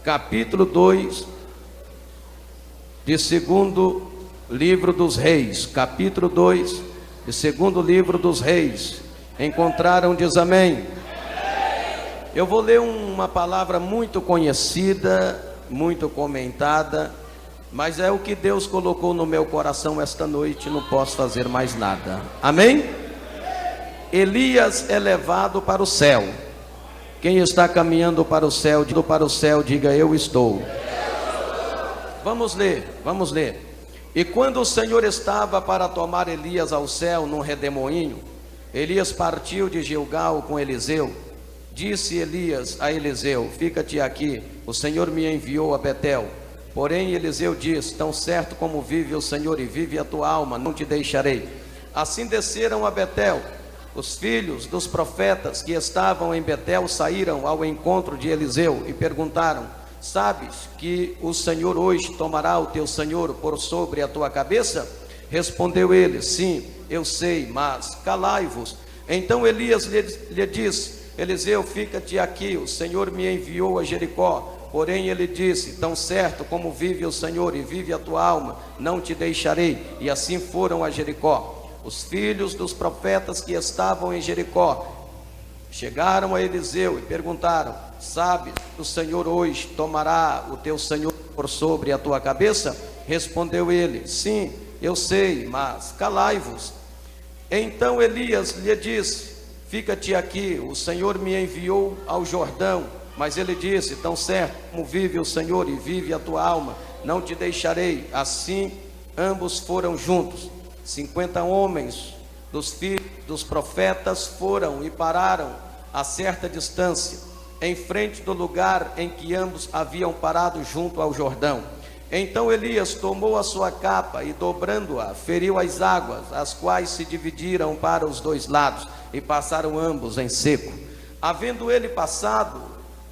capítulo 2 de segundo livro dos reis, capítulo 2 de segundo livro dos reis. Encontraram? Diz amém. Eu vou ler uma palavra muito conhecida, muito comentada, mas é o que Deus colocou no meu coração esta noite, não posso fazer mais nada. Amém? Elias é levado para o céu. Quem está caminhando para o céu, diga: eu estou. Vamos ler. E quando o Senhor estava para tomar Elias ao céu num redemoinho, Elias partiu de Gilgal com Eliseu. Disse Elias a Eliseu: fica-te aqui, o Senhor me enviou a Betel. Porém Eliseu disse: tão certo como vive o Senhor e vive a tua alma, não te deixarei. Assim desceram a Betel. Os filhos dos profetas que estavam em Betel saíram ao encontro de Eliseu e perguntaram: sabes que o Senhor hoje tomará o teu senhor por sobre a tua cabeça? Respondeu ele: sim, eu sei, mas calai-vos. Então Elias lhe disse: Eliseu, fica-te aqui, o Senhor me enviou a Jericó. Porém ele disse: tão certo como vive o Senhor e vive a tua alma, não te deixarei. E assim foram a Jericó. Os filhos dos profetas que estavam em Jericó chegaram a Eliseu e perguntaram: sabes que o Senhor hoje tomará o teu senhor por sobre a tua cabeça? Respondeu ele: sim, eu sei, mas calai-vos. Então Elias lhe disse: fica-te aqui, o Senhor me enviou ao Jordão. Mas ele disse: tão certo como vive o Senhor e vive a tua alma, não te deixarei. Assim ambos foram juntos. 50 homens dos filhos dos profetas foram e pararam a certa distância, em frente do lugar em que ambos haviam parado junto ao Jordão. Então Elias tomou a sua capa e, dobrando-a, feriu as águas, as quais se dividiram para os dois lados, e passaram ambos em seco. Havendo ele passado,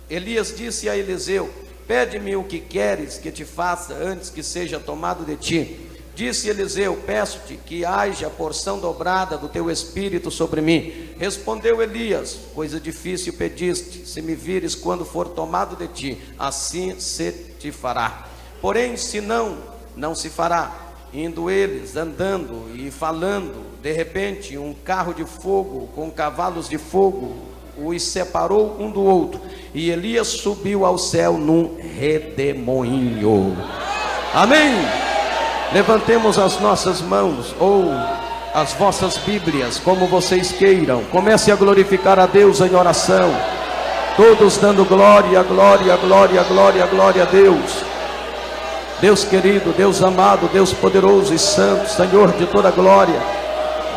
Elias disse a Eliseu: pede-me o que queres que te faça antes que seja tomado de ti. Disse Eliseu: peço-te que haja porção dobrada do teu espírito sobre mim. Respondeu Elias: coisa difícil pediste, se me vires quando for tomado de ti, assim se te fará. Porém, se não, não se fará. Indo eles, andando e falando, de repente um carro de fogo com cavalos de fogo os separou um do outro, e Elias subiu ao céu num redemoinho. Amém? Levantemos as nossas mãos ou as vossas Bíblias, como vocês queiram. Comece a glorificar a Deus em oração. Todos dando glória, glória, glória, glória, glória a Deus. Deus querido, Deus amado, Deus poderoso e santo, Senhor de toda glória.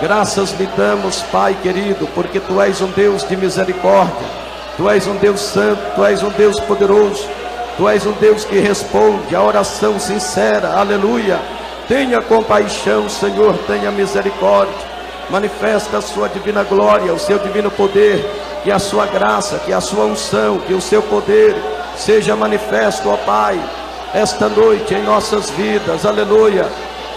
Graças lhe damos, Pai querido, porque Tu és um Deus de misericórdia. Tu és um Deus santo, Tu és um Deus poderoso. Tu és um Deus que responde a oração sincera. Aleluia. Tenha compaixão, Senhor, tenha misericórdia. Manifesta a sua divina glória, o seu divino poder, que a sua graça, que a sua unção, que o seu poder seja manifesto, ó Pai, esta noite em nossas vidas. Aleluia.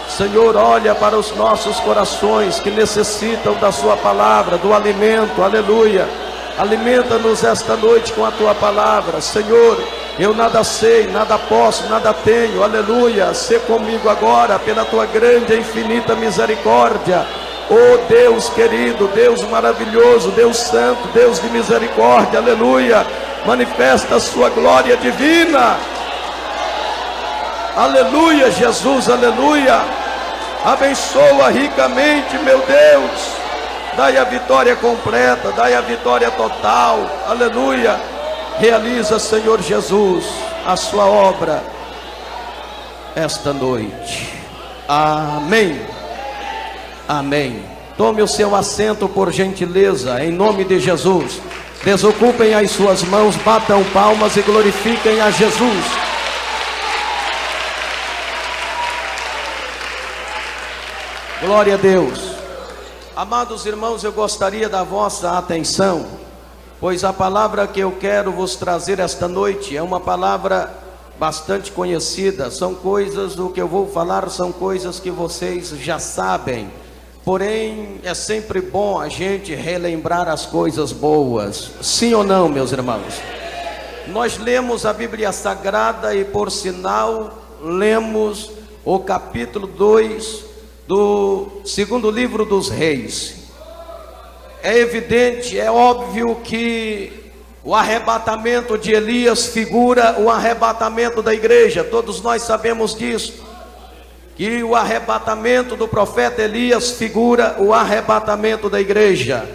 Senhor, olha para os nossos corações que necessitam da sua palavra, do alimento. Aleluia. Alimenta-nos esta noite com a tua palavra. Senhor, eu nada sei, nada posso, nada tenho. Aleluia. Sê comigo agora pela tua grande e infinita misericórdia. Oh Deus querido, Deus maravilhoso, Deus santo, Deus de misericórdia. Aleluia. Manifesta a sua glória divina. Aleluia, Jesus, aleluia. Abençoa ricamente, meu Deus. Dai a vitória completa, dai a vitória total. Aleluia. Realiza, Senhor Jesus, a sua obra esta noite. Amém. Amém. Tome o seu assento, por gentileza, em nome de Jesus. Desocupem as suas mãos, batam palmas e glorifiquem a Jesus. Glória a Deus. Amados irmãos, eu gostaria da vossa atenção, pois a palavra que eu quero vos trazer esta noite é uma palavra bastante conhecida. São coisas, o que eu vou falar são coisas que vocês já sabem, porém é sempre bom a gente relembrar as coisas boas. Sim ou não, meus irmãos? Nós lemos a Bíblia Sagrada e, por sinal, lemos o capítulo 2 do segundo livro dos Reis. É evidente, é óbvio que o arrebatamento de Elias figura o arrebatamento da igreja. Todos nós sabemos disso, que o arrebatamento do profeta Elias figura o arrebatamento da igreja.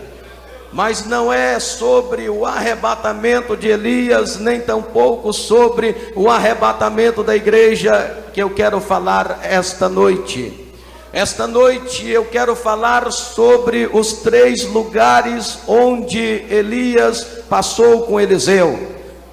Mas não é sobre o arrebatamento de Elias, nem tampouco sobre o arrebatamento da igreja que eu quero falar esta noite. Esta noite eu quero falar sobre os 3 lugares onde Elias passou com Eliseu.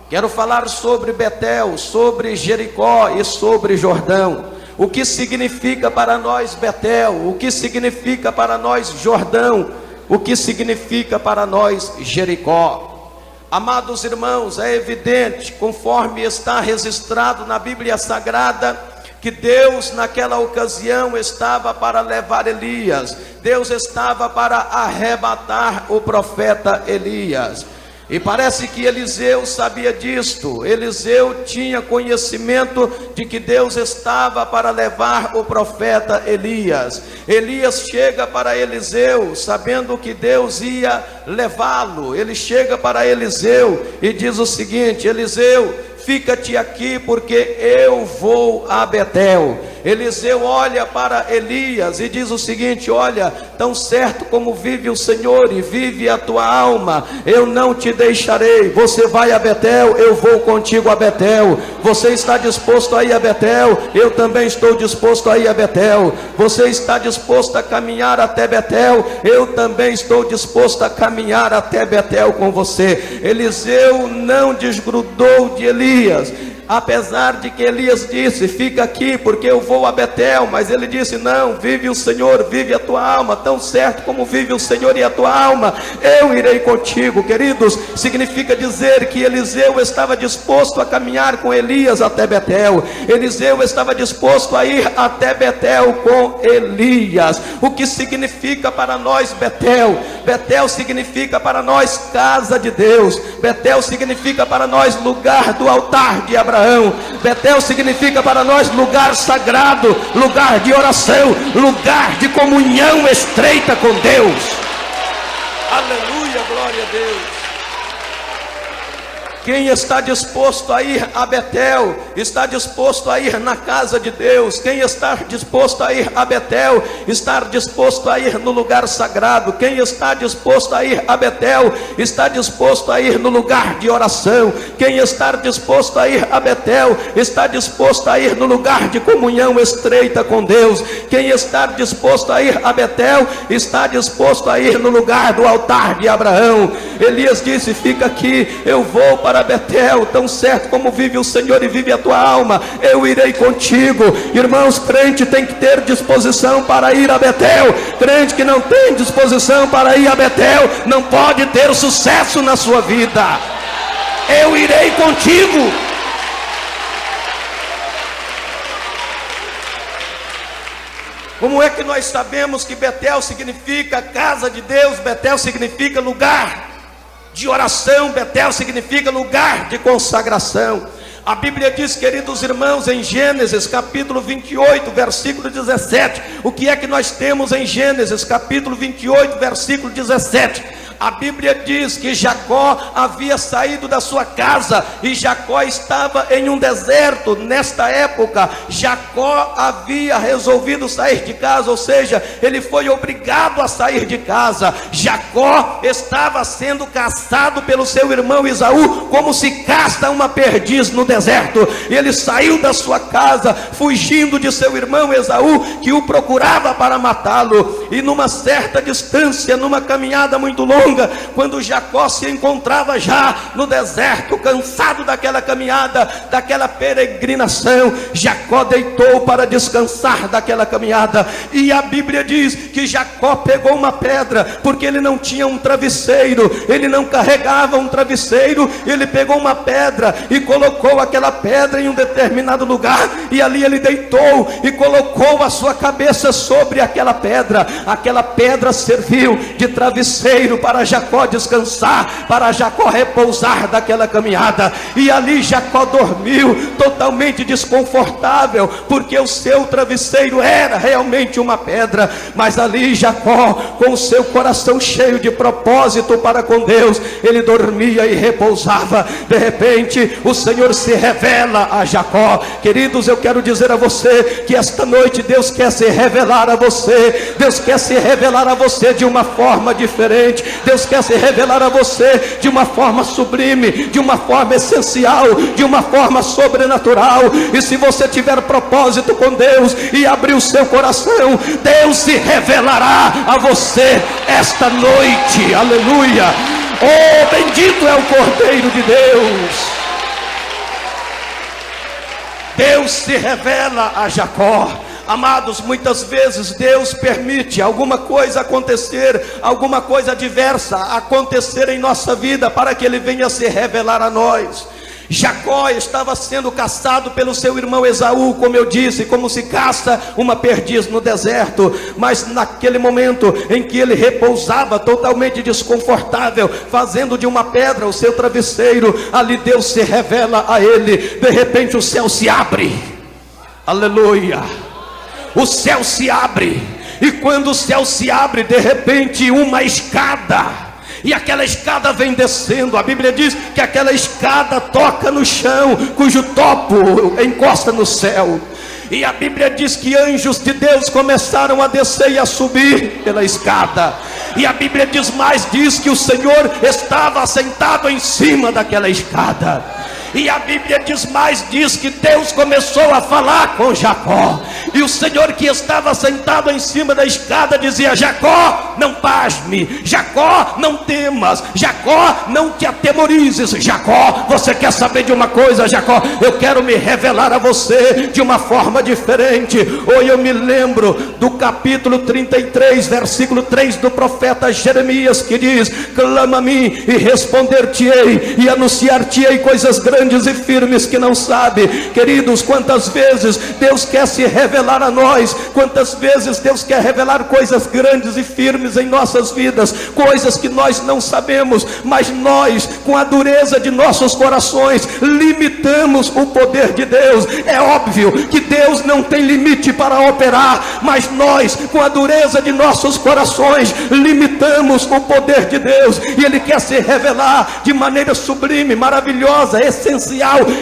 Quero falar sobre Betel, sobre Jericó e sobre Jordão. O que significa para nós Betel? O que significa para nós Jordão? O que significa para nós Jericó? Amados irmãos, é evidente, conforme está registrado na Bíblia Sagrada, que Deus naquela ocasião estava para levar Elias. Deus estava para arrebatar o profeta Elias. E parece que Eliseu sabia disto. Eliseu tinha conhecimento de que Deus estava para levar o profeta Elias. Elias chega para Eliseu, sabendo que Deus ia levá-lo. Ele chega para Eliseu e diz o seguinte: Eliseu, fica-te aqui, porque eu vou a Betel. Eliseu olha para Elias e diz o seguinte: olha, tão certo como vive o Senhor e vive a tua alma, eu não te deixarei. Você vai a Betel, eu vou contigo a Betel. Você está disposto a ir a Betel? Eu também estou disposto a ir a Betel. Você está disposto a caminhar até Betel? Eu também estou disposto a caminhar até Betel com você. Eliseu não desgrudou de Elias, apesar de que Elias disse: fica aqui, porque eu vou a Betel. Mas ele disse: não, vive o Senhor, vive a tua alma, tão certo como vive o Senhor e a tua alma, eu irei contigo. Queridos, significa dizer que Eliseu estava disposto a caminhar com Elias até Betel. Eliseu estava disposto a ir até Betel com Elias. O que significa para nós Betel? Betel significa para nós casa de Deus. Betel significa para nós lugar do altar de Abraão. Betel significa para nós lugar sagrado, lugar de oração, lugar de comunhão estreita com Deus. Aleluia, glória a Deus. Quem está disposto a ir a Betel, está disposto a ir na casa de Deus. Quem está disposto a ir a Betel, está disposto a ir no lugar sagrado. Quem está disposto a ir a Betel, está disposto a ir no lugar de oração. Quem está disposto a ir a Betel, está disposto a ir no lugar de comunhão estreita com Deus. Quem está disposto a ir a Betel, está disposto a ir no lugar do altar de Abraão. Elias disse: fica aqui, eu vou para Betel, tão certo como vive o Senhor e vive a tua alma, eu irei contigo. Irmãos, crente tem que ter disposição para ir a Betel. Crente que não tem disposição para ir a Betel não pode ter sucesso na sua vida. Eu irei contigo. Como é que nós sabemos que Betel significa casa de Deus? Betel significa lugar de oração. Betel significa lugar de consagração. A Bíblia diz, queridos irmãos, em Gênesis capítulo 28, versículo 17. O que é que nós temos em Gênesis capítulo 28, versículo 17? A Bíblia diz que Jacó havia saído da sua casa e Jacó estava em um deserto. Nesta época, Jacó havia resolvido sair de casa, ou seja, ele foi obrigado a sair de casa. Jacó estava sendo caçado pelo seu irmão Esaú, como se caça uma perdiz no deserto. Ele saiu da sua casa, fugindo de seu irmão Esaú, que o procurava para matá-lo. E numa certa distância, numa caminhada muito longa, quando Jacó se encontrava já no deserto, cansado daquela caminhada, daquela peregrinação, Jacó deitou para descansar daquela caminhada. E a Bíblia diz que Jacó pegou uma pedra, porque ele não tinha um travesseiro, ele não carregava um travesseiro. Ele pegou uma pedra e colocou aquela pedra em um determinado lugar, e ali ele deitou e colocou a sua cabeça sobre aquela pedra. Aquela pedra serviu de travesseiro para para Jacó descansar, para Jacó repousar daquela caminhada. E ali Jacó dormiu totalmente desconfortável, porque o seu travesseiro era realmente uma pedra. Mas ali Jacó, com o seu coração cheio de propósito para com Deus, ele dormia e repousava. De repente o Senhor se revela a Jacó. Queridos, eu quero dizer a você que esta noite Deus quer se revelar a você. Deus quer se revelar a você de uma forma diferente. Deus quer se revelar a você de uma forma sublime, de uma forma essencial, de uma forma sobrenatural. E se você tiver propósito com Deus e abrir o seu coração, Deus se revelará a você esta noite. Aleluia! Oh, bendito é o Cordeiro de Deus. Deus se revela a Jacó. Amados, muitas vezes Deus permite alguma coisa acontecer, alguma coisa adversa acontecer em nossa vida, para que Ele venha se revelar a nós. Jacó estava sendo caçado pelo seu irmão Esaú, como eu disse, como se caça uma perdiz no deserto. Mas naquele momento em que ele repousava totalmente desconfortável, fazendo de uma pedra o seu travesseiro, ali Deus se revela a ele. De repente o céu se abre. Aleluia! O céu se abre, e quando o céu se abre, de repente uma escada, e aquela escada vem descendo. A Bíblia diz que aquela escada toca no chão, cujo topo encosta no céu. E a Bíblia diz que anjos de Deus começaram a descer e a subir pela escada. E a Bíblia diz mais, diz que o Senhor estava sentado em cima daquela escada. E a Bíblia diz mais, diz que Deus começou a falar com Jacó. E o Senhor que estava sentado em cima da escada dizia: Jacó, não pasme. Jacó, não temas. Jacó, não te atemorizes. Jacó, você quer saber de uma coisa, Jacó? Eu quero me revelar a você de uma forma diferente. Hoje eu me lembro do capítulo 33, versículo 3 do profeta Jeremias, que diz: clama a mim e responder-te-ei, e anunciar-te-ei coisas grandes e firmes que não sabe. Queridos, quantas vezes Deus quer se revelar a nós, quantas vezes Deus quer revelar coisas grandes e firmes em nossas vidas, coisas que nós não sabemos, mas nós, com a dureza de nossos corações, limitamos o poder de Deus. É óbvio que Deus não tem limite para operar, mas nós, com a dureza de nossos corações, limitamos o poder de Deus, e Ele quer se revelar de maneira sublime, maravilhosa, essencial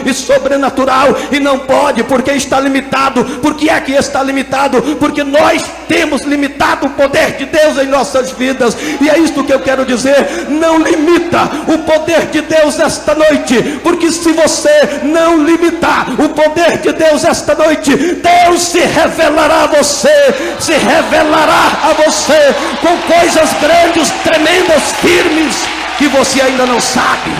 e sobrenatural, e não pode, porque está limitado. Por que é que está limitado? Porque nós temos limitado o poder de Deus em nossas vidas. E é isto que eu quero dizer: não limita o poder de Deus esta noite, porque se você não limitar o poder de Deus esta noite, Deus se revelará a você, se revelará a você com coisas grandes, tremendas, firmes, que você ainda não sabe.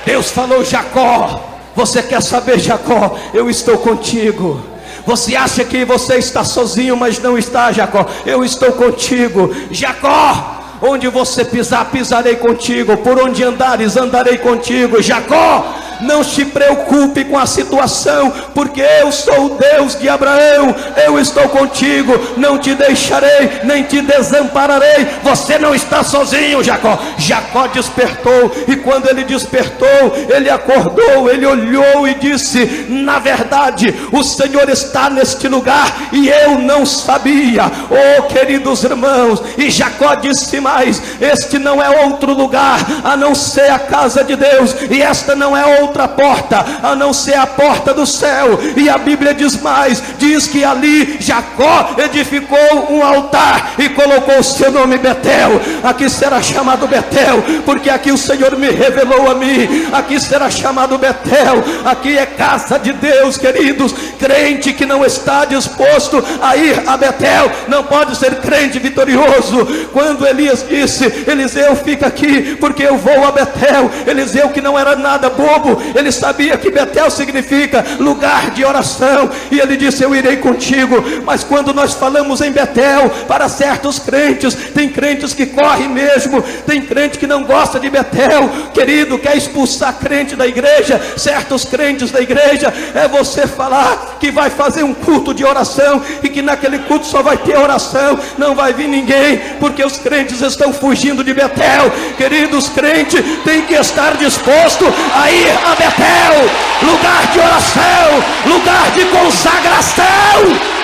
Deus falou: Jacó, você quer saber, Jacó? Eu estou contigo. Você acha que você está sozinho, mas não está, Jacó. Eu estou contigo. Jacó, onde você pisar, pisarei contigo. Por onde andares, andarei contigo. Jacó, não se preocupe com a situação, porque eu sou o Deus de Abraão. Eu estou contigo, não te deixarei, nem te desampararei. Você não está sozinho, Jacó. Jacó despertou, e quando ele despertou, ele acordou, ele olhou e disse: na verdade, o Senhor está neste lugar, e eu não sabia. Oh, queridos irmãos, e Jacó disse mais: este não é outro lugar a não ser a casa de Deus, e esta não é outra porta a não ser a porta do céu. E a Bíblia diz mais, diz que ali Jacó edificou um altar e colocou o seu nome Betel. Aqui será chamado Betel, porque aqui o Senhor me revelou a mim. Aqui será chamado Betel. Aqui é casa de Deus, queridos. Crente que não está disposto a ir a Betel não pode ser crente vitorioso. Quando Elias disse: Eliseu, fica aqui, porque eu vou a Betel. Eliseu, que não era nada bobo, Paulo, ele sabia que Betel significa lugar de oração, e ele disse: eu irei contigo. Mas quando nós falamos em Betel, para certos crentes, tem crentes que correm mesmo, tem crente que não gosta de Betel, querido, quer expulsar crente da igreja, certos crentes da igreja, é você falar que vai fazer um culto de oração, e que naquele culto só vai ter oração, não vai vir ninguém, porque os crentes estão fugindo de Betel. Queridos, crentes têm que estar disposto a ir a Betel, lugar de oração, lugar de consagração.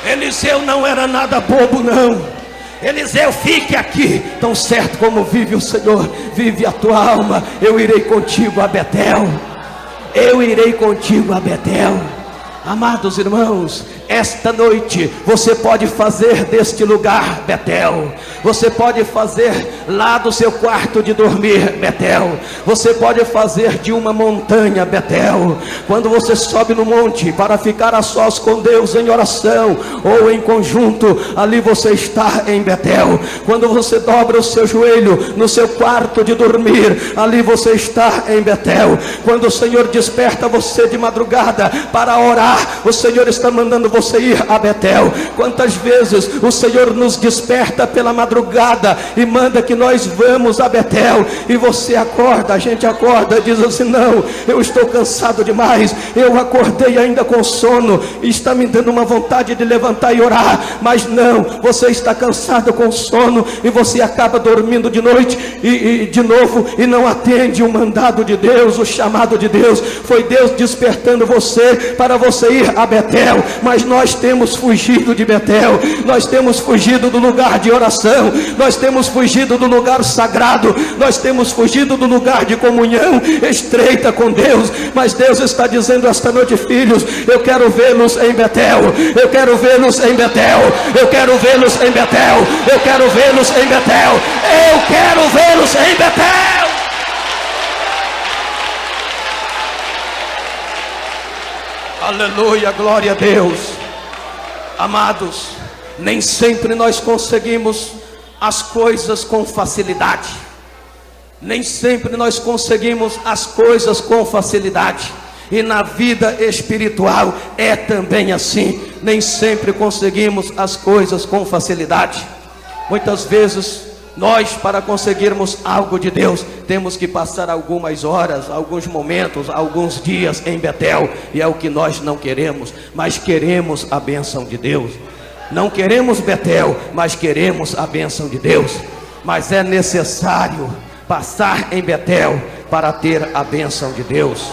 Eliseu não era nada bobo, não. Eliseu, fique aqui, tão certo como vive o Senhor, vive a tua alma, eu irei contigo a Betel. Eu irei contigo a Betel. Amados irmãos, esta noite você pode fazer deste lugar Betel. Você pode fazer lá do seu quarto de dormir Betel. Você pode fazer de uma montanha Betel. Quando você sobe no monte para ficar a sós com Deus em oração ou em conjunto, ali você está em Betel. Quando você dobra o seu joelho no seu quarto de dormir, ali você está em Betel. Quando o Senhor desperta você de madrugada para orar, o Senhor está mandando você ir a Betel. Quantas vezes o Senhor nos desperta pela madrugada e manda que nós vamos a Betel, e você acorda, a gente acorda e diz assim: não, eu estou cansado demais, eu acordei ainda com sono, e está me dando uma vontade de levantar e orar, mas não, você está cansado com sono, e você acaba dormindo de noite e de novo, e não atende o mandado de Deus, o chamado de Deus. Foi Deus despertando você para você ir a Betel, mas nós temos fugido de Betel, nós temos fugido do lugar de oração, nós temos fugido do lugar sagrado, nós temos fugido do lugar de comunhão estreita com Deus. Mas Deus está dizendo esta noite: filhos, eu quero vê-los em Betel, eu quero vê-los em Betel, eu quero vê-los em Betel, eu quero vê-los em Betel, eu quero vê-los em Betel. Aleluia, glória a Deus. Amados, nem sempre nós conseguimos as coisas com facilidade. Nem sempre nós conseguimos as coisas com facilidade. E na vida espiritual é também assim. Nem sempre conseguimos as coisas com facilidade. Muitas vezes nós, para conseguirmos algo de Deus, temos que passar algumas horas, alguns momentos, alguns dias em Betel. E é o que nós não queremos, mas queremos a bênção de Deus. Não queremos Betel, mas queremos a bênção de Deus. Mas é necessário passar em Betel para ter a bênção de Deus.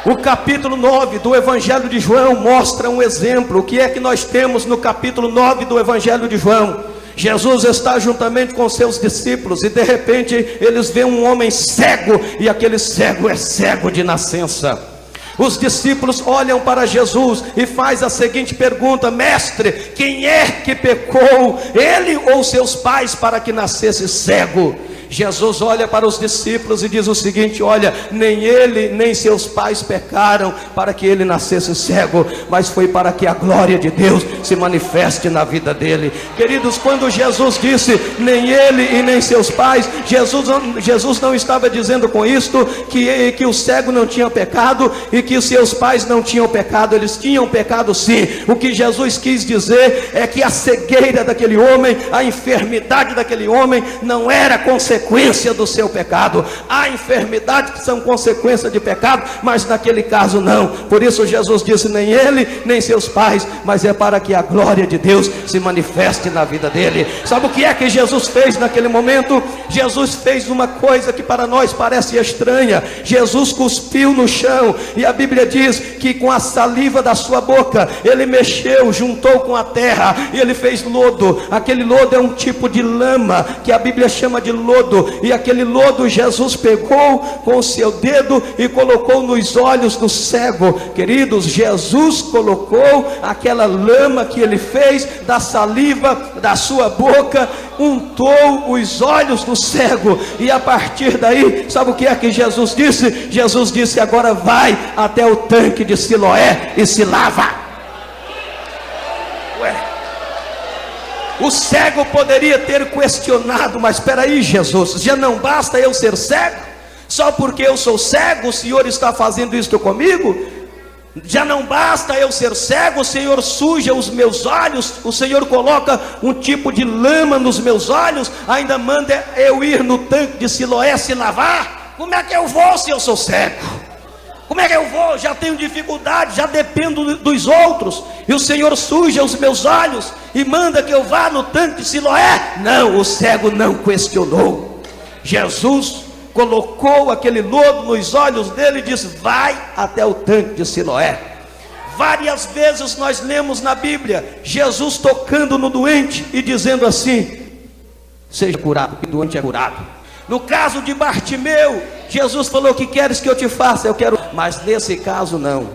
O capítulo 9 do Evangelho de João mostra um exemplo. O que é que nós temos no capítulo 9 do Evangelho de João? Jesus está juntamente com seus discípulos, e de repente eles veem um homem cego, e aquele cego é cego de nascença. Os discípulos olham para Jesus e faz a seguinte pergunta: mestre, quem é que pecou, ele ou seus pais, para que nascesse cego? Jesus olha para os discípulos e diz o seguinte: olha, nem ele nem seus pais pecaram para que ele nascesse cego, mas foi para que a glória de Deus se manifeste na vida dele. Queridos, quando Jesus disse nem ele e nem seus pais, Jesus não estava dizendo com isto que o cego não tinha pecado e que os seus pais não tinham pecado. Eles tinham pecado sim. O que Jesus quis dizer é que a cegueira daquele homem, a enfermidade daquele homem não era consequência do seu pecado. Há enfermidades que são consequência de pecado, mas naquele caso não. Por isso Jesus disse nem ele nem seus pais, mas é para que a glória de Deus se manifeste na vida dele. Sabe o que é que Jesus fez naquele momento? Jesus fez uma coisa que para nós parece estranha. Jesus cuspiu no chão, e a Bíblia diz que com a saliva da sua boca ele mexeu, juntou com a terra, e ele fez lodo. Aquele lodo é um tipo de lama que a Bíblia chama de lodo, e aquele lodo Jesus pegou com o seu dedo e colocou nos olhos do cego. Queridos, Jesus colocou aquela lama que ele fez da saliva da sua boca, untou os olhos do cego, e a partir daí, sabe o que é que Jesus disse? Jesus disse: agora vai até o tanque de Siloé e se lava. Ué, O cego poderia ter questionado: mas espera aí, Jesus, já não basta eu ser cego? Só porque eu sou cego o Senhor está fazendo isto comigo? Já não basta eu ser cego, o Senhor suja os meus olhos, o Senhor coloca um tipo de lama nos meus olhos, ainda manda eu ir no tanque de Siloé se lavar? Como é que eu vou se eu sou cego? Como é que eu vou? Já tenho dificuldade, já dependo dos outros, e o Senhor suja os meus olhos e manda que eu vá no tanque de Siloé? Não, o cego não questionou. Jesus colocou aquele lodo nos olhos dele e disse: vai até o tanque de Siloé. Várias vezes nós lemos na Bíblia Jesus tocando no doente e dizendo assim: seja curado, o doente é curado. No caso de Bartimeu, Jesus falou: o que queres que eu te faça? Eu quero. Mas nesse caso não.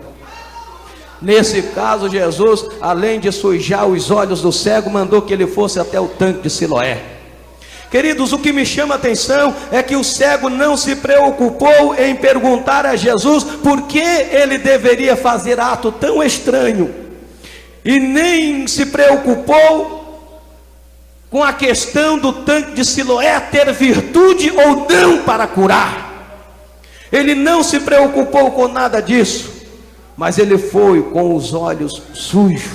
Nesse caso Jesus, além de sujar os olhos do cego, mandou que ele fosse até o tanque de Siloé. Queridos, o que me chama a atenção é que o cego não se preocupou em perguntar a Jesus por que ele deveria fazer ato tão estranho, e nem se preocupou com a questão do tanque de Siloé ter virtude ou não para curar. Ele não se preocupou com nada disso, mas ele foi com os olhos sujos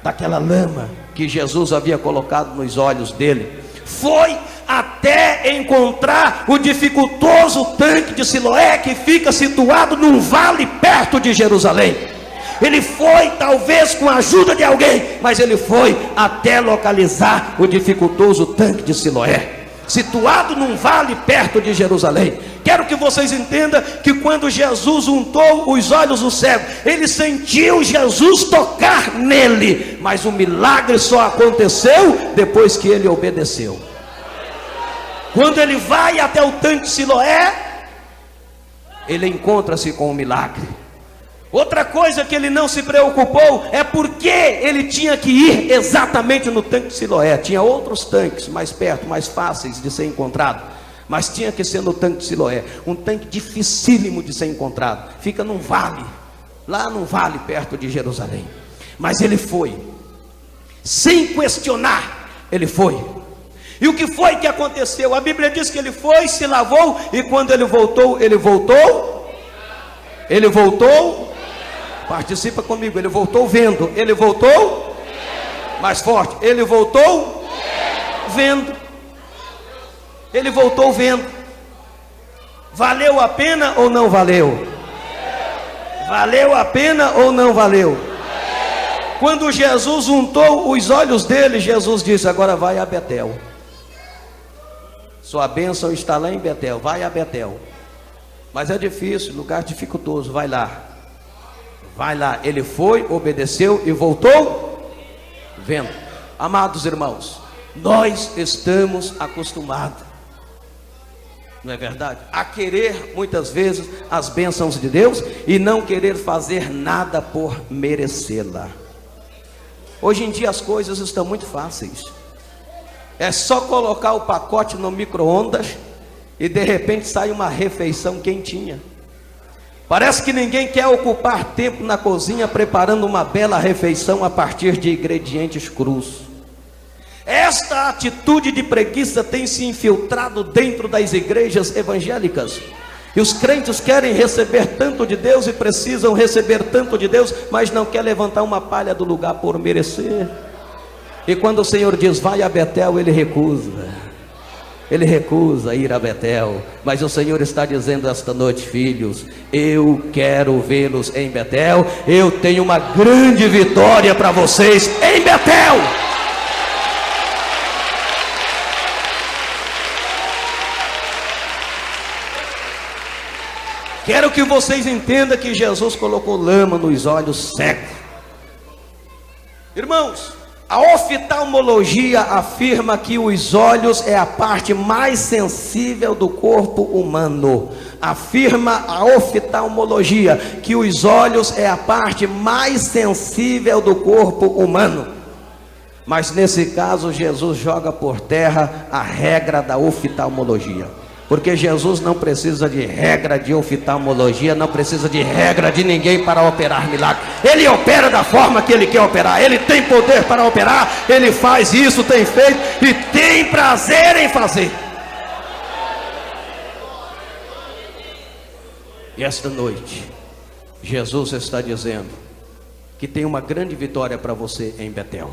daquela lama que Jesus havia colocado nos olhos dele. Foi até encontrar o dificultoso tanque de Siloé, que fica situado num vale perto de Jerusalém. Ele foi, talvez com a ajuda de alguém, mas ele foi até localizar o dificultoso tanque de Siloé, situado num vale perto de Jerusalém. Quero que vocês entendam que quando Jesus untou os olhos do cego, ele sentiu Jesus tocar nele, mas o milagre só aconteceu depois que ele obedeceu. Quando ele vai até o tanque de Siloé, ele encontra-se com o milagre. Outra coisa que ele não se preocupou é porque ele tinha que ir exatamente no tanque de Siloé. Tinha outros tanques mais perto, mais fáceis de ser encontrado, mas tinha que ser no tanque de Siloé. Um tanque dificílimo de ser encontrado. Fica num vale, lá num vale perto de Jerusalém. Mas ele foi, sem questionar, ele foi. E o que foi que aconteceu? A Bíblia diz que ele foi, se lavou, e quando ele voltou, participa comigo, ele voltou vendo. Ele voltou mais forte. Ele voltou vendo. Ele voltou vendo. Valeu a pena ou não valeu? Valeu a pena ou não valeu? Quando Jesus untou os olhos dele, Jesus disse: agora vai a Betel. Sua bênção está lá em Betel. Vai a Betel. Mas é difícil, lugar dificultoso. Vai lá. Vai lá. Ele foi, obedeceu e voltou vendo. Amados irmãos, nós estamos acostumados, não é verdade, a querer muitas vezes as bênçãos de Deus e não querer fazer nada por merecê-la. Hoje em dia as coisas estão muito fáceis. É só colocar o pacote no micro-ondas e de repente sai uma refeição quentinha. Parece que ninguém quer ocupar tempo na cozinha preparando uma bela refeição a partir de ingredientes crus. Esta atitude de preguiça tem se infiltrado dentro das igrejas evangélicas. E os crentes querem receber tanto de Deus e precisam receber tanto de Deus, mas não quer levantar uma palha do lugar por merecer. E quando o Senhor diz vai a Betel, ele recusa. Ele recusa ir a Betel. Mas o Senhor está dizendo esta noite: filhos, eu quero vê-los em Betel. Eu tenho uma grande vitória para vocês em Betel. Quero que vocês entendam que Jesus colocou lama nos olhos cegos. Irmãos, a oftalmologia afirma que os olhos é a parte mais sensível do corpo humano. Afirma a oftalmologia que os olhos é a parte mais sensível do corpo humano. Mas nesse caso Jesus joga por terra a regra da oftalmologia. Porque Jesus não precisa de regra de oftalmologia, não precisa de regra de ninguém para operar milagre. Ele opera da forma que Ele quer operar. Ele tem poder para operar. Ele faz isso, tem feito e tem prazer em fazer. E esta noite, Jesus está dizendo que tem uma grande vitória para você em Betel.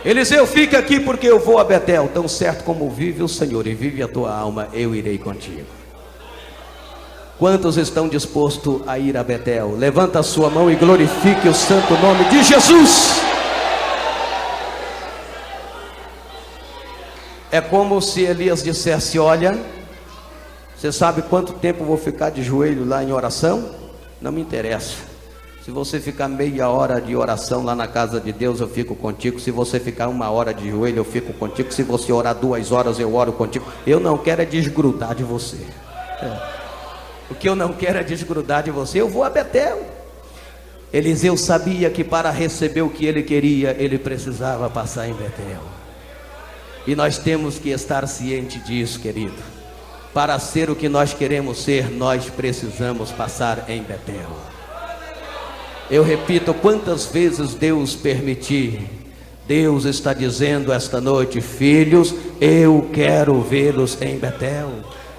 Eliseu, fica aqui porque eu vou a Betel. Tão certo como vive o Senhor e vive a tua alma, eu irei contigo. Quantos estão dispostos a ir a Betel? Levanta a sua mão e glorifique o santo nome de Jesus. É como se Elias dissesse: olha, você sabe quanto tempo eu vou ficar de joelho lá em oração? Não me interessa. Se você ficar meia hora de oração lá na casa de Deus, eu fico contigo. Se você ficar 1 hora de joelho, eu fico contigo. Se você orar 2 horas, eu oro contigo. Eu não quero é desgrudar de você. O que eu não quero é desgrudar de você. Eu vou a Betel. Eliseu sabia que para receber o que ele queria, ele precisava passar em Betel. E nós temos que estar cientes disso, querido. Para ser o que nós queremos ser, nós precisamos passar em Betel. Eu repito, quantas vezes Deus permitir, Deus está dizendo esta noite: filhos, eu quero vê-los em Betel.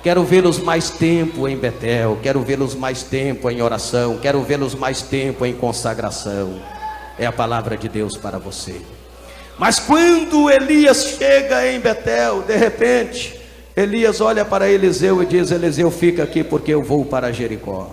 Quero vê-los mais tempo em Betel. Quero vê-los mais tempo em oração. Quero vê-los mais tempo em consagração. É a palavra de Deus para você. Mas quando Elias chega em Betel, de repente, Elias olha para Eliseu e diz: Eliseu, fica aqui porque eu vou para Jericó.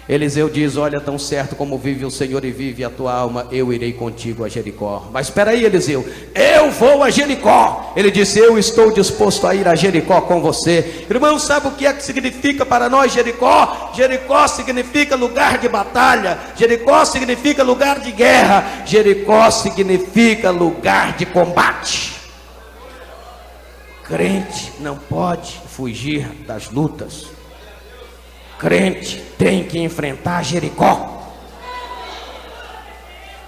Eliseu diz: olha, tão certo como vive o Senhor e vive a tua alma, eu irei contigo a Jericó. Mas espera aí, Eliseu, eu vou a Jericó. Ele disse: eu estou disposto a ir a Jericó com você. Irmão, sabe o que é que significa para nós Jericó? Jericó significa lugar de batalha. Jericó significa lugar de guerra. Jericó significa lugar de combate. Crente não pode fugir das lutas. Crente tem que enfrentar Jericó.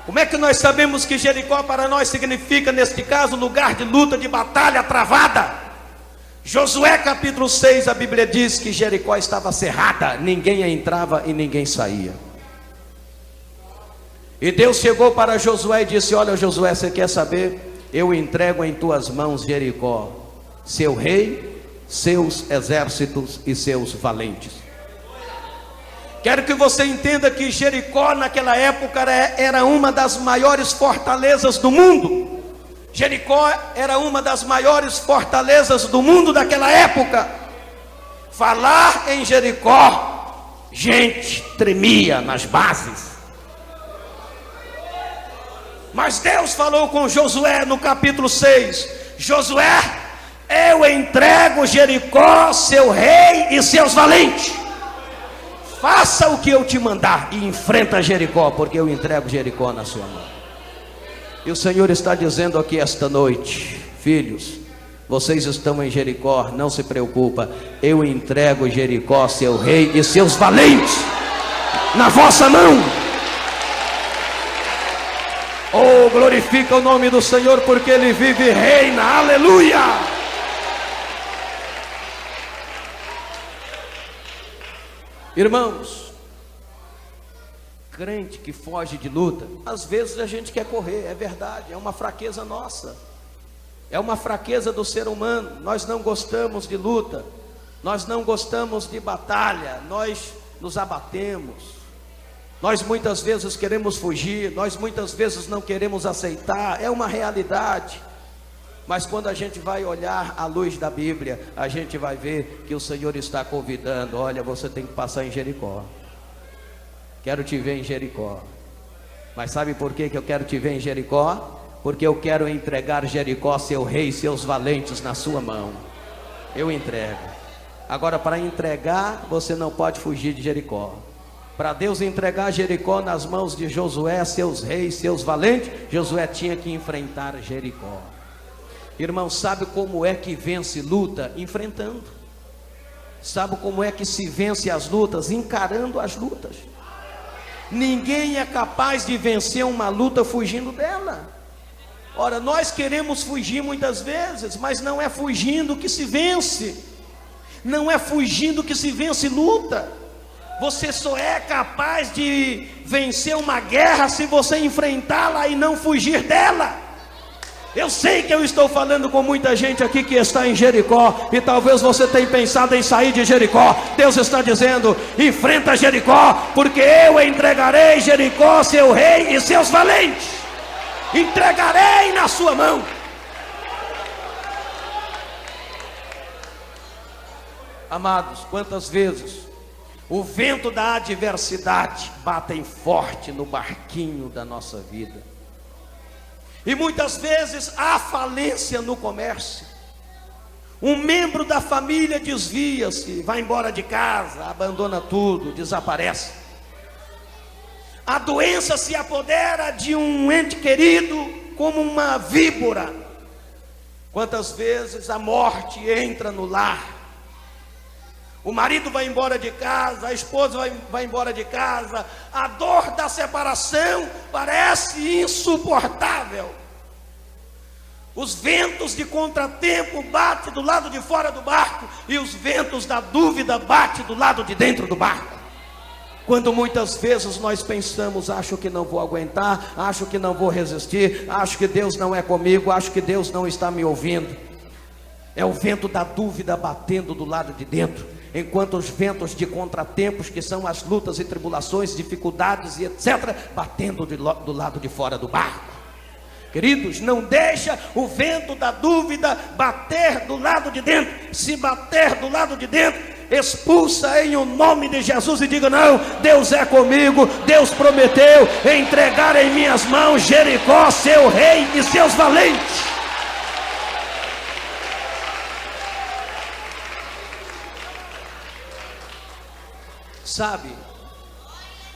Como é que nós sabemos que Jericó para nós significa, neste caso, lugar de luta, de batalha travada? Josué capítulo 6, a Bíblia diz que Jericó estava cerrada, ninguém entrava e ninguém saía. E Deus chegou para Josué e disse: olha, Josué, você quer saber? Eu entrego em tuas mãos Jericó, seu rei, seus exércitos e seus valentes. Quero que você entenda que Jericó naquela época era uma das maiores fortalezas do mundo. Jericó era uma das maiores fortalezas do mundo daquela época. Falar em Jericó, gente tremia nas bases. Mas Deus falou com Josué no capítulo 6: Josué, eu entrego Jericó, seu rei e seus valentes. Faça o que eu te mandar e enfrenta Jericó, porque eu entrego Jericó na sua mão. E o Senhor está dizendo aqui esta noite: filhos, vocês estão em Jericó, não se preocupa, eu entrego Jericó, seu rei e seus valentes na vossa mão. Oh, glorifica o nome do Senhor, porque Ele vive e reina, aleluia. Irmãos, crente que foge de luta, às vezes a gente quer correr, é verdade, é uma fraqueza nossa, é uma fraqueza do ser humano. Nós não gostamos de luta, nós não gostamos de batalha, nós nos abatemos, nós muitas vezes queremos fugir, nós muitas vezes não queremos aceitar, é uma realidade. Mas quando a gente vai olhar à luz da Bíblia, a gente vai ver que o Senhor está convidando: olha, você tem que passar em Jericó. Quero te ver em Jericó. Mas sabe por que eu quero te ver em Jericó? Porque eu quero entregar Jericó, seu rei e seus valentes na sua mão. Eu entrego. Agora, para entregar, você não pode fugir de Jericó. Para Deus entregar Jericó nas mãos de Josué, seus reis, seus valentes, Josué tinha que enfrentar Jericó. Irmão, sabe como é que vence luta? Enfrentando. Sabe como é que se vence as lutas? Encarando as lutas. Ninguém é capaz de vencer uma luta fugindo dela. Ora, nós queremos fugir muitas vezes, mas não é fugindo que se vence, não é fugindo que se vence luta. Você só é capaz de vencer uma guerra se você enfrentá-la e não fugir dela. Eu sei que eu estou falando com muita gente aqui que está em Jericó, e talvez você tenha pensado em sair de Jericó. Deus está dizendo: enfrenta Jericó, porque eu entregarei Jericó, seu rei e seus valentes, entregarei na sua mão. Amados, quantas vezes o vento da adversidade bate forte no barquinho da nossa vida, e muitas vezes há falência no comércio. Um membro da família desvia-se, vai embora de casa, abandona tudo, desaparece. A doença se apodera de um ente querido como uma víbora. Quantas vezes a morte entra no lar? O marido vai embora de casa, a esposa vai embora de casa, a dor da separação parece insuportável. Os ventos de contratempo batem do lado de fora do barco, e os ventos da dúvida batem do lado de dentro do barco. Quando muitas vezes nós pensamos: acho que não vou aguentar, acho que não vou resistir, acho que Deus não é comigo, acho que Deus não está me ouvindo. É o vento da dúvida batendo do lado de dentro, enquanto os ventos de contratempos, que são as lutas e tribulações, dificuldades e etc., batendo do lado de fora do barco. Queridos, não deixa o vento da dúvida bater do lado de dentro. Se bater do lado de dentro, expulsa em o nome de Jesus e diga: não, Deus é comigo, Deus prometeu entregar em minhas mãos Jericó, seu rei e seus valentes. Sabe,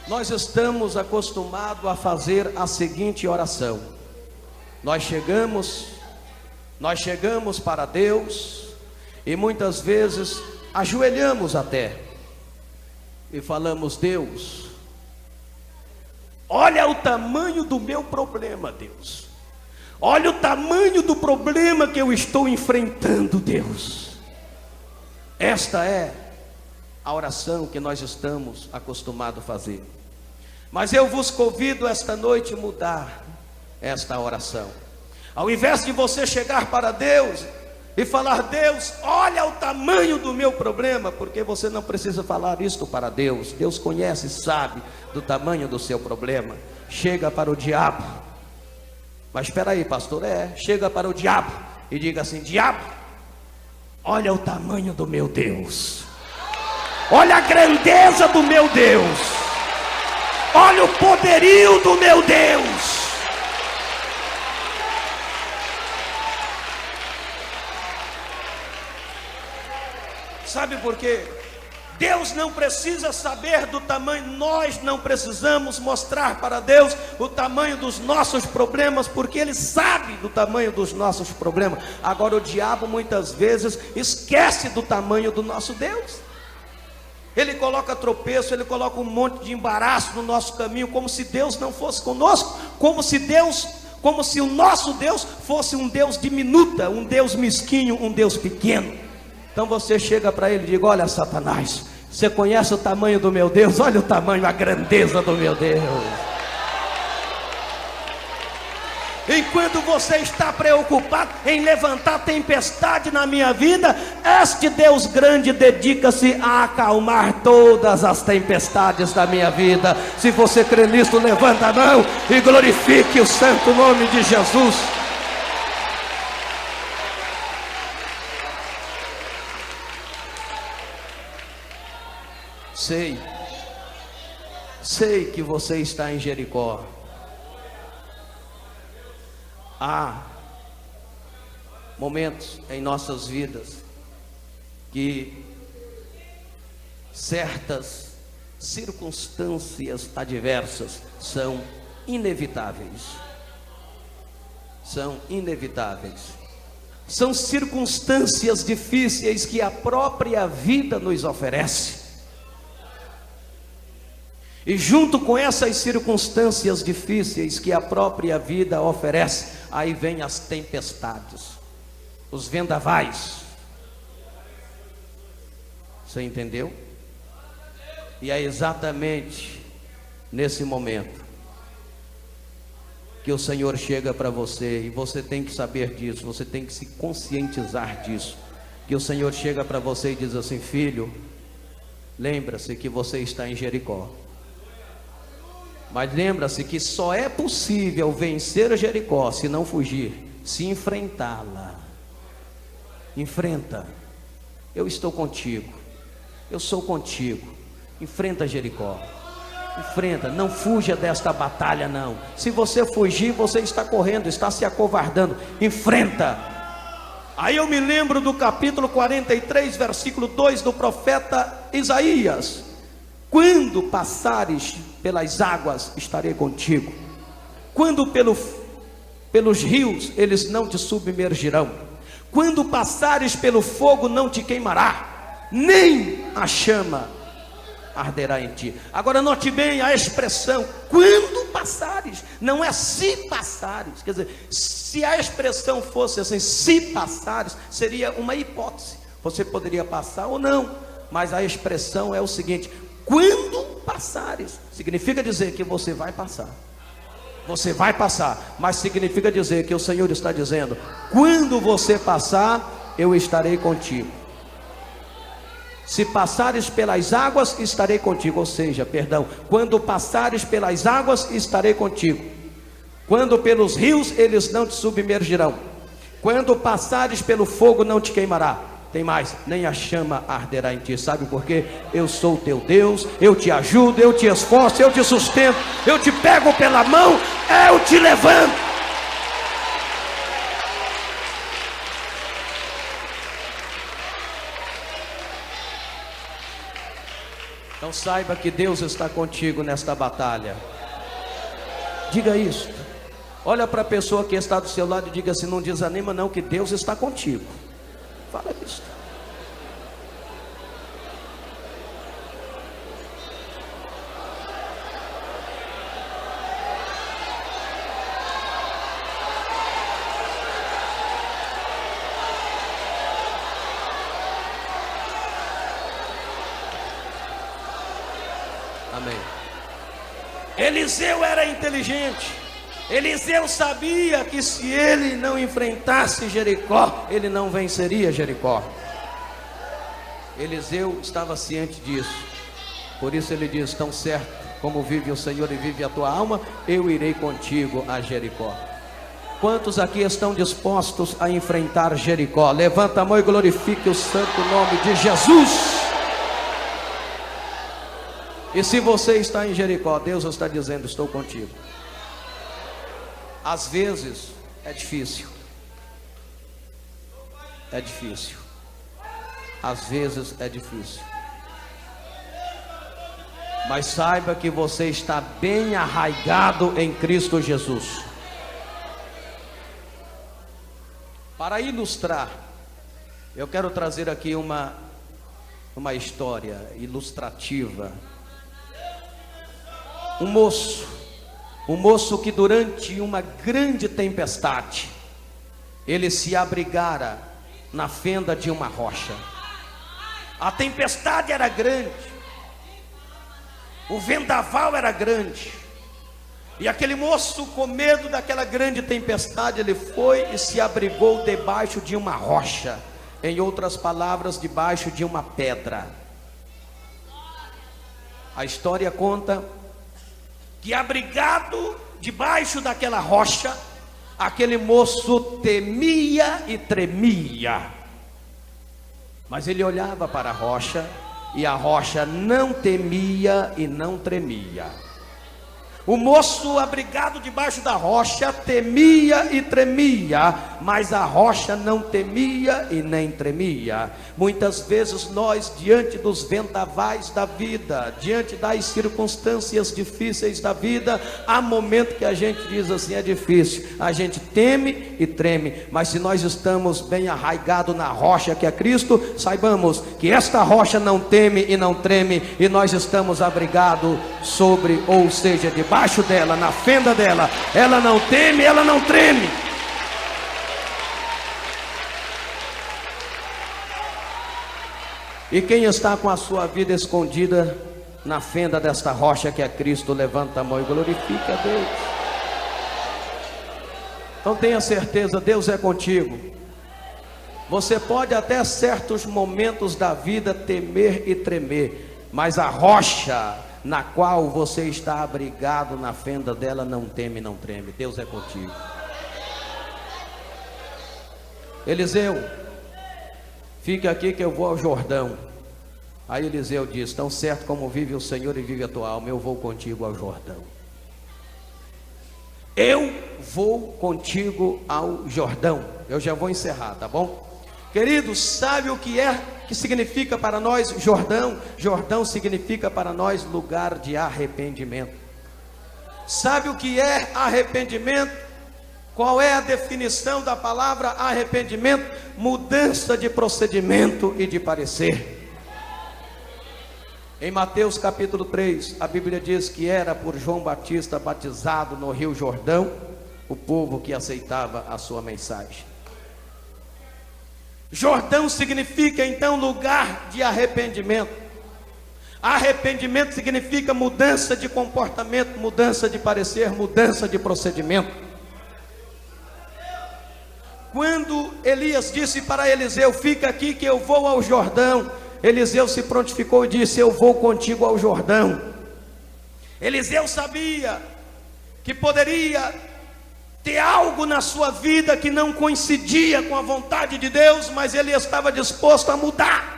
nós estamos acostumados a fazer a seguinte oração: nós chegamos para Deus e muitas vezes ajoelhamos até e falamos: Deus, olha o tamanho do meu problema, Deus, olha o tamanho do problema que eu estou enfrentando, Deus. Esta é a oração que nós estamos acostumados a fazer. Mas eu vos convido esta noite a mudar esta oração. Ao invés de você chegar para Deus e falar: Deus, olha o tamanho do meu problema, porque você não precisa falar isto para Deus. Deus conhece e sabe do tamanho do seu problema. Chega para o diabo. Mas espera aí, pastor, chega para o diabo e diga assim: diabo, olha o tamanho do meu Deus, olha a grandeza do meu Deus, olha o poderio do meu Deus. Sabe por quê? Deus não precisa saber do tamanho, nós não precisamos mostrar para Deus o tamanho dos nossos problemas, porque Ele sabe do tamanho dos nossos problemas. Agora o diabo muitas vezes esquece do tamanho do nosso Deus. Ele coloca tropeço, ele coloca um monte de embaraço no nosso caminho, como se Deus não fosse conosco, como se o nosso Deus fosse um Deus diminuta, um Deus mesquinho, um Deus pequeno. Então você chega para ele e diga: olha, Satanás, você conhece o tamanho do meu Deus? Olha o tamanho, a grandeza do meu Deus. Enquanto você está preocupado em levantar tempestade na minha vida, este Deus grande dedica-se a acalmar todas as tempestades da minha vida. Se você crê nisso, levanta a mão e glorifique o santo nome de Jesus. Sei que você está em Jericó. Há momentos em nossas vidas que certas circunstâncias adversas são inevitáveis. São circunstâncias difíceis que a própria vida nos oferece. E junto com essas circunstâncias difíceis que a própria vida oferece, aí vem as tempestades, os vendavais. Você entendeu? E é exatamente nesse momento que o Senhor chega para você, e você tem que saber disso, você tem que se conscientizar disso, que o Senhor chega para você e diz assim: filho, lembra-se que você está em Jericó, mas lembra-se que só é possível vencer Jericó se não fugir, se enfrentá-la. Enfrenta, eu estou contigo, eu sou contigo. Enfrenta Jericó, enfrenta, não fuja desta batalha não. Se você fugir, você está correndo, está se acovardando. Enfrenta. Aí eu me lembro do capítulo 43, versículo 2 do profeta Isaías: quando passares pelas águas, estarei contigo. Quando pelos rios, eles não te submergirão. Quando passares pelo fogo, não te queimará, nem a chama arderá em ti. Agora note bem a expressão quando passares, não é se passares. Quer dizer, se a expressão fosse assim, se passares, seria uma hipótese, você poderia passar ou não, mas a expressão é o seguinte: quando passares, significa dizer que você vai passar. Você vai passar, mas significa dizer que o Senhor está dizendo: quando você passar, eu estarei contigo. Se passares pelas águas, estarei contigo. Ou seja, quando passares pelas águas, estarei contigo. Quando pelos rios, eles não te submergirão. Quando passares pelo fogo, não te queimará. Tem mais, nem a chama arderá em ti. Sabe por quê? Eu sou o teu Deus, eu te ajudo, eu te esforço, eu te sustento, eu te pego pela mão, eu te levanto. Então saiba que Deus está contigo nesta batalha. Diga isso. Olha para a pessoa que está do seu lado e diga assim: não desanima não, que Deus está contigo. Fala isso. Amém. Eliseu era inteligente. Eliseu sabia que se ele não enfrentasse Jericó, ele não venceria Jericó. Eliseu estava ciente disso. Por isso ele diz: tão certo como vive o Senhor e vive a tua alma, eu irei contigo a Jericó. Quantos aqui estão dispostos a enfrentar Jericó? Levanta a mão e glorifique o santo nome de Jesus. E se você está em Jericó, Deus está dizendo: estou contigo. Às vezes é difícil. É difícil. Às vezes é difícil. Mas saiba que você está bem arraigado em Cristo Jesus. Para ilustrar, eu quero trazer aqui uma história ilustrativa. Um moço que durante uma grande tempestade, ele se abrigara na fenda de uma rocha. A tempestade era grande, o vendaval era grande, e aquele moço, com medo daquela grande tempestade, ele foi e se abrigou debaixo de uma rocha. Em outras palavras, debaixo de uma pedra. A história conta que, abrigado debaixo daquela rocha, aquele moço temia e tremia. Mas ele olhava para a rocha, e a rocha não temia e não tremia. O moço, abrigado debaixo da rocha, temia e tremia, mas a rocha não temia e nem tremia. Muitas vezes nós, diante dos vendavais da vida, diante das circunstâncias difíceis da vida, há momento que a gente diz assim: é difícil, a gente teme e treme. Mas se nós estamos bem arraigados na rocha que é Cristo, saibamos que esta rocha não teme e não treme, e nós estamos abrigados sobre, ou seja, debaixo dela, na fenda dela. Ela não teme, ela não treme. E quem está com a sua vida escondida na fenda desta rocha que é Cristo, levanta a mão e glorifica a Deus. Então tenha certeza, Deus é contigo. Você pode até certos momentos da vida temer e tremer, mas a rocha na qual você está abrigado, na fenda dela, não teme, não treme. Deus é contigo. Eliseu, fica aqui que eu vou ao Jordão. Aí Eliseu diz: tão certo como vive o Senhor e vive a tua alma, eu vou contigo ao Jordão. Eu vou contigo ao Jordão. Eu já vou encerrar, tá bom? Queridos, sabe o que significa para nós Jordão? Jordão significa para nós lugar de arrependimento. Sabe o que é arrependimento? Qual é a definição da palavra arrependimento? Mudança de procedimento e de parecer. Em Mateus capítulo 3, a Bíblia diz que era por João Batista batizado no Rio Jordão o povo que aceitava a sua mensagem. Jordão significa então lugar de arrependimento. Arrependimento significa mudança de comportamento, mudança de parecer, mudança de procedimento. Quando Elias disse para Eliseu: fica aqui que eu vou ao Jordão, Eliseu se prontificou e disse: eu vou contigo ao Jordão. Eliseu sabia que poderia ter algo na sua vida que não coincidia com a vontade de Deus, mas ele estava disposto a mudar.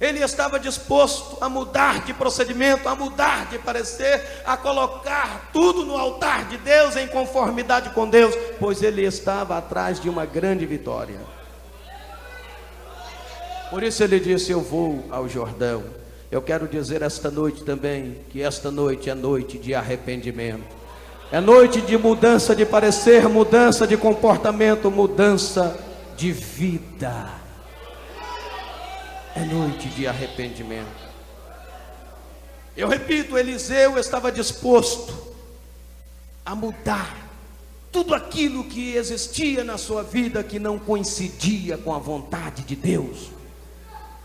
Ele estava disposto a mudar de procedimento, a mudar de parecer, a colocar tudo no altar de Deus em conformidade com Deus, pois ele estava atrás de uma grande vitória. Por isso ele disse: eu vou ao Jordão. Eu quero dizer esta noite também que esta noite é noite de arrependimento. É noite de mudança de parecer, mudança de comportamento, mudança de vida. É noite de arrependimento. Eu repito, Eliseu estava disposto a mudar tudo aquilo que existia na sua vida que não coincidia com a vontade de Deus.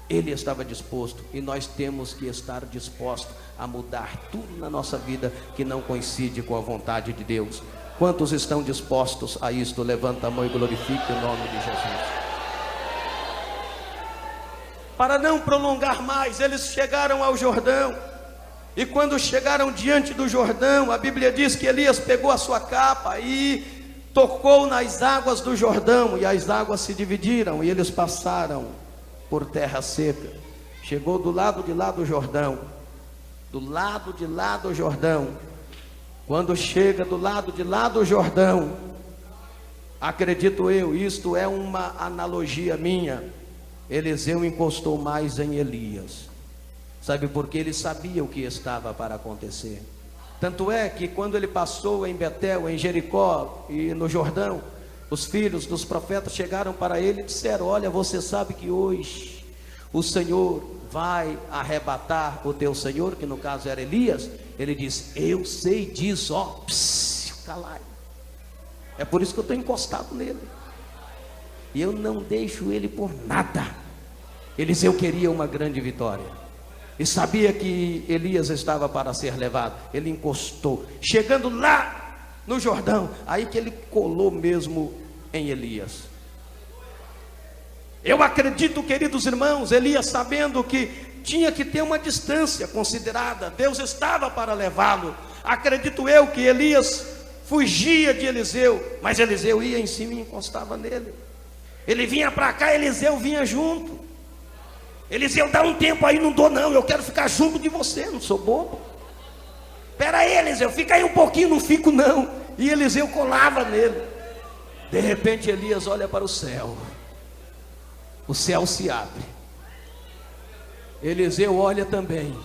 Ele estava disposto, e nós temos que estar dispostos a mudar tudo na nossa vida que não coincide com a vontade de Deus. Quantos estão dispostos a isto? Levanta a mão e glorifique o nome de Jesus. Para não prolongar mais, eles chegaram ao Jordão. E quando chegaram diante do Jordão, a Bíblia diz que Elias pegou a sua capa e tocou nas águas do Jordão, e as águas se dividiram e eles passaram por terra seca. Chegou do lado de lá do Jordão. Do lado de lá do Jordão. Quando chega do lado de lá do Jordão, acredito eu, isto é uma analogia minha, Eliseu encostou mais em Elias. Sabe por quê? Ele sabia o que estava para acontecer. Tanto é que quando ele passou em Betel, em Jericó e no Jordão, os filhos dos profetas chegaram para ele e disseram: olha, você sabe que hoje o Senhor vai arrebatar o teu Senhor, que no caso era Elias. Ele disse: eu sei disso, ó, calai. É por isso que eu estou encostado nele, e eu não deixo ele por nada. Eliseu queria uma grande vitória, e sabia que Elias estava para ser levado. Ele encostou, chegando lá no Jordão, aí que ele colou mesmo em Elias. Eu acredito, queridos irmãos, Elias, sabendo que tinha que ter uma distância considerada, Deus estava para levá-lo. Acredito eu que Elias fugia de Eliseu, mas Eliseu ia em cima e encostava nele. Ele vinha para cá, Eliseu vinha junto. Eliseu: dá um tempo aí, não dou não, eu quero ficar junto de você, não sou bobo. Espera aí, Eliseu, fica aí um pouquinho, não fico não. E Eliseu colava nele. De repente Elias olha para o céu se abre. Eliseu olha também,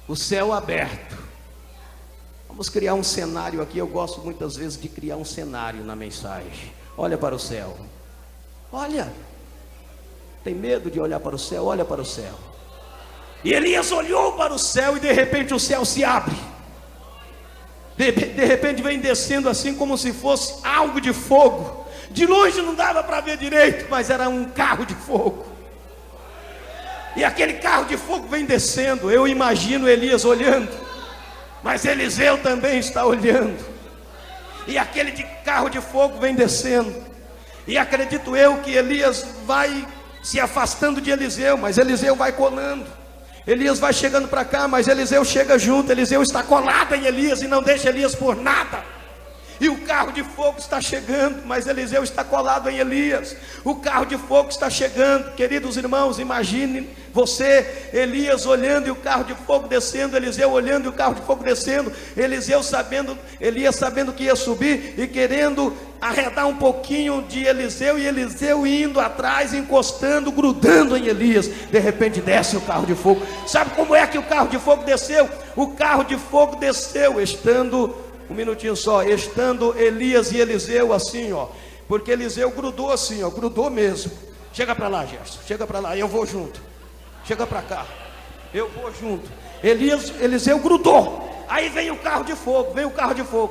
o céu aberto. Vamos criar um cenário aqui. Eu gosto muitas vezes de criar um cenário na mensagem. Olha para o céu. Olha, tem medo de olhar para o céu? Olha para o céu. E Elias olhou para o céu e de repente o céu se abre. De repente vem descendo assim como se fosse algo de fogo. De longe não dava para ver direito, mas era um carro de fogo. E aquele carro de fogo vem descendo. Eu imagino Elias olhando, mas Eliseu também está olhando. E aquele carro de fogo vem descendo. E acredito eu que Elias vai se afastando de Eliseu, mas Eliseu vai colando. Elias vai chegando para cá, mas Eliseu chega junto. Eliseu está colado em Elias e não deixa Elias por nada. E o carro de fogo está chegando, mas Eliseu está colado em Elias. O carro de fogo está chegando. Queridos irmãos, imagine você, Elias olhando e o carro de fogo descendo, Eliseu olhando e o carro de fogo descendo, Elias sabendo que ia subir e querendo arredar um pouquinho de Eliseu, e Eliseu indo atrás, encostando, grudando em Elias. De repente desce o carro de fogo. Sabe como é que o carro de fogo desceu? O carro de fogo desceu estando... Um minutinho só, estando Elias e Eliseu assim, ó, porque Eliseu grudou assim, ó, grudou mesmo. Chega para lá, Gerson, chega para lá, eu vou junto. Chega para cá, eu vou junto. Eliseu grudou. Aí vem o carro de fogo,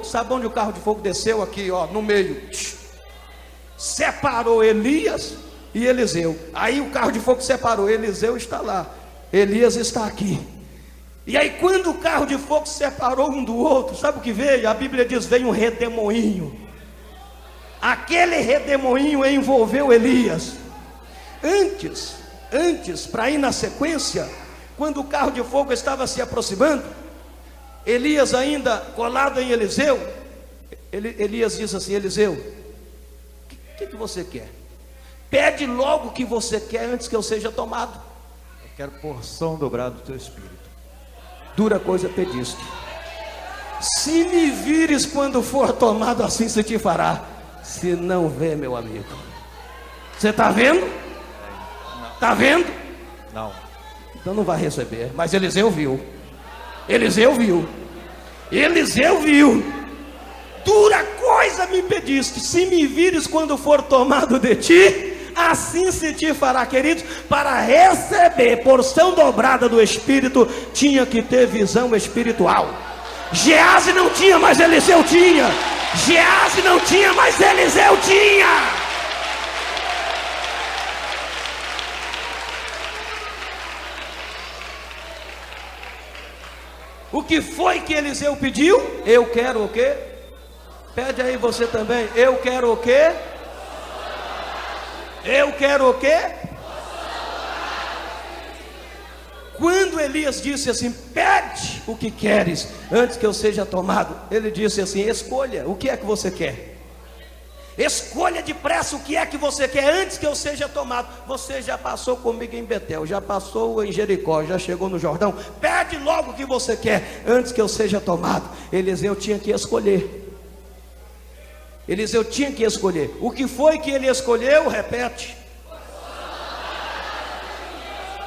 Sabe onde o carro de fogo desceu? Aqui, ó, no meio. Separou Elias e Eliseu. Aí o carro de fogo separou, Eliseu está lá, Elias está aqui. E aí quando o carro de fogo separou um do outro, sabe o que veio? A Bíblia diz, veio um redemoinho. Aquele redemoinho envolveu Elias. Antes, para ir na sequência, quando o carro de fogo estava se aproximando, Elias ainda colado em Eliseu, Elias disse assim, Eliseu, o que você quer? Pede logo o que você quer antes que eu seja tomado. Eu quero porção dobrada do teu espírito. Dura coisa pediste. Se me vires quando for tomado, assim se te fará. Se não vê, meu amigo. Você está vendo? Está vendo? Não. Então não vai receber. Mas Eliseu viu. Dura coisa me pediste. Se me vires quando for tomado de ti, assim se te fará. Queridos, para receber porção dobrada do Espírito, tinha que ter visão espiritual. Geazi não tinha, mas Eliseu tinha. Geazi não tinha, mas Eliseu tinha. O que foi que Eliseu pediu? Eu quero o quê? Pede aí você também. Eu quero o quê? Eu quero o quê? Quando Elias disse assim, pede o que queres antes que eu seja tomado, ele disse assim, escolha, o que é que você quer? Escolha depressa o que é que você quer antes que eu seja tomado. Você já passou comigo em Betel, já passou em Jericó, já chegou no Jordão. Pede logo o que você quer antes que eu seja tomado. Eliseu tinha que escolher. O que foi que ele escolheu? Repete.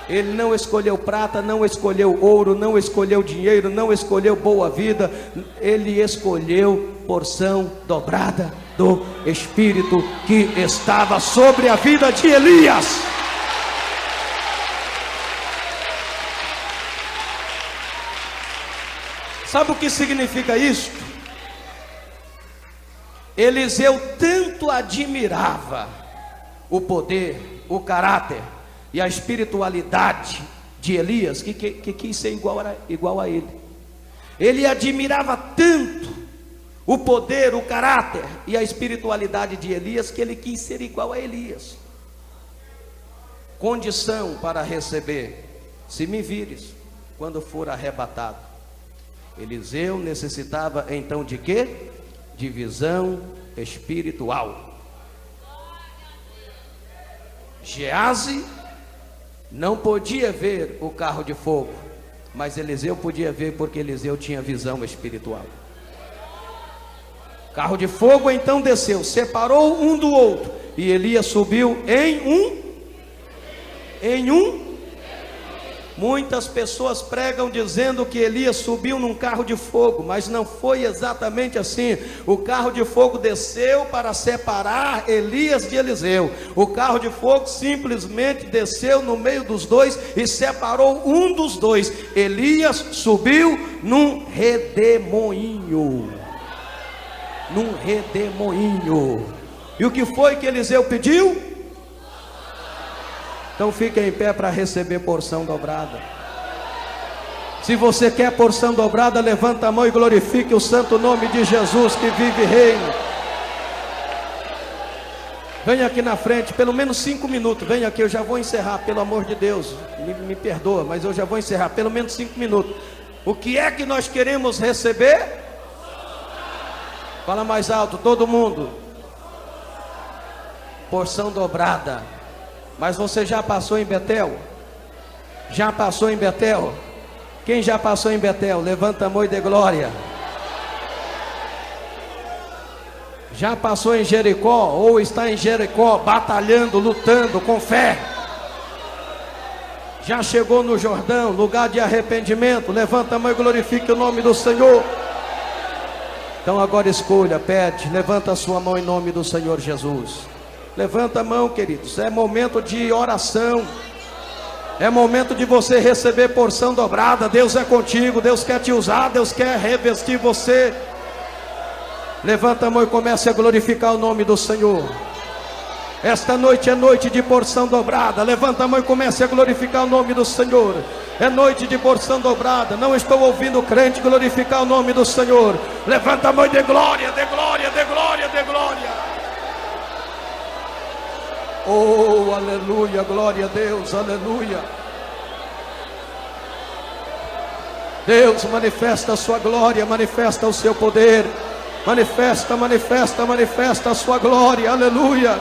Ele não escolheu prata, não escolheu ouro, não escolheu dinheiro, não escolheu boa vida. Ele escolheu porção dobrada do Espírito que estava sobre a vida de Elias. Sabe o que significa isso? Eliseu tanto admirava o poder, o caráter e a espiritualidade de Elias que quis ser igual a ele. Ele admirava tanto o poder, o caráter e a espiritualidade de Elias que ele quis ser igual a Elias. Condição para receber: se me vires quando for arrebatado. Eliseu necessitava então de quê? De visão espiritual. Geazi não podia ver o carro de fogo, mas Eliseu podia ver, porque Eliseu tinha visão espiritual. O carro de fogo então desceu, separou um do outro, e Elias subiu em um. Muitas pessoas pregam dizendo que Elias subiu num carro de fogo, mas não foi exatamente assim. O carro de fogo desceu para separar Elias de Eliseu. O carro de fogo simplesmente desceu no meio dos dois e separou um dos dois. Elias subiu num redemoinho. E o que foi que Eliseu pediu? Então fiquem em pé para receber porção dobrada. Se você quer porção dobrada, levanta a mão e glorifique o santo nome de Jesus que vive e reina. Venha aqui na frente, pelo menos 5 minutos. Venha aqui, eu já vou encerrar, pelo amor de Deus. Me perdoa, mas eu já vou encerrar, pelo menos 5 minutos. O que é que nós queremos receber? Fala mais alto, todo mundo. Porção dobrada. Mas você já passou em Betel? Já passou em Betel? Quem já passou em Betel? Levanta a mão e dê glória. Já passou em Jericó ou está em Jericó, batalhando, lutando com fé? Já chegou no Jordão, lugar de arrependimento? Levanta a mão e glorifique o nome do Senhor. Então agora escolha, pede, levanta a sua mão em nome do Senhor Jesus. Levanta a mão, queridos, é momento de oração. É momento de você receber porção dobrada. Deus é contigo, Deus quer te usar, Deus quer revestir você. Levanta a mão e comece a glorificar o nome do Senhor. Esta noite é noite de porção dobrada. Levanta a mão e comece a glorificar o nome do Senhor. É noite de porção dobrada. Não estou ouvindo crente glorificar o nome do Senhor. Levanta a mão e dê glória, dê glória, dê glória, dê glória. Oh, aleluia, glória a Deus, aleluia. Deus, manifesta a sua glória, manifesta o seu poder. Manifesta, manifesta, manifesta a sua glória, aleluia.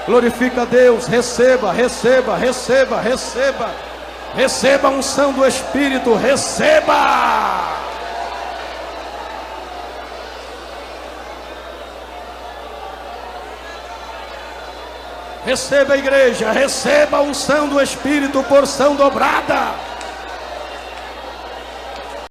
Glorifica a Deus, receba, receba, receba, receba. Receba a unção do Espírito, receba. Receba a igreja, receba a unção do Espírito, porção dobrada.